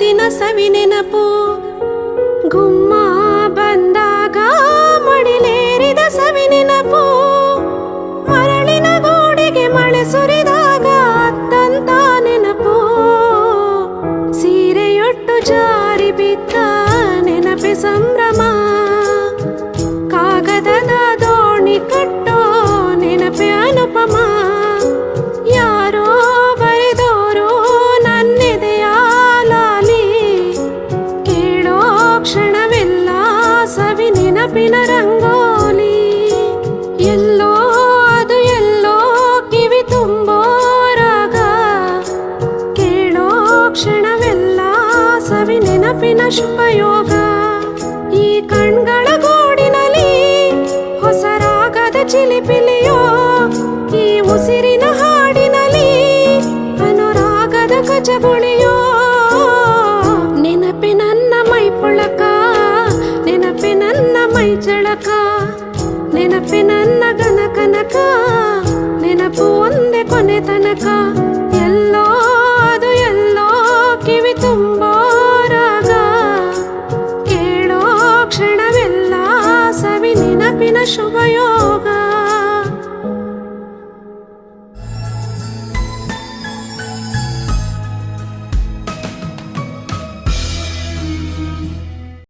ಊರಿನ ಸವಿ ನೆನಪು. ಗುಮ್ಮ ಬಂದಾಗ ಮಡಿಲೇರಿದ ಸವಿ ನೆನಪು. ಮರಳಿನ ಗೋಡೆಗೆ ಮಳೆ ಸುರಿದಾಗ ಅತ್ತಂತ ನೆನಪು. ಸೀರೆಯೊಟ್ಟು ಜಾರಿ ಬಿದ್ದ ನೆನಪೆ ಸಂಭ್ರಮ. ಕಾಗದದ ದೋಣಿ ಕಟ್ಟೋ ನೆನಪೆ ಅನುಪಮ. ಯಾರೋ ಬರೆದೋರು ನನ್ನೆದೆಯ ಲಾಲಿ. ಕೇಳೋ ಕ್ಷಣವೆಲ್ಲ ಸವಿ ನೆನಪಿನ ರಂಗೋಲಿ. ಎಲ್ಲೋ ಅದು ಎಲ್ಲೋ ಕಿವಿ ತುಂಬೋ ರಾಗ. ಕೇಳೋ ಕ್ಷಣವೆಲ್ಲ ಸವಿ ನೆನಪಿನ ಶುಭಯೋಗ. ಈ ಕಣ್ಗಳ ಗೂಡಿನಲ್ಲಿ ಹೊಸ ರಾಗದ ಚಿಲಿಪಿಲಿಯೋ. ಈ ಉಸಿರಿನ ಹಾಡಿನಲ್ಲಿ ಅನುರಾಗದ ಕಚಗುಳಿಯೋ. ನೆನಪೆ ನನ್ನ ಮೈ ಪುಳಕ, ನೆನಪೆ ನನ್ನ ಮೈ ಜಳಕ. ನೆನಪೆ ನನ್ನ ಗನಕನಕ, ನೆನಪು ಒಂದೇ ಕೊನೆ ತನಕ. ಎಲ್ಲೋ ಅದು ಎಲ್ಲೋ ಕಿವಿ ತುಂಬೋ ರಾಗ. ಕೇಳೋ ಕ್ಷಣವೆಲ್ಲ ಸವಿ ನೆನಪಿನ ಶುಭಯೋ.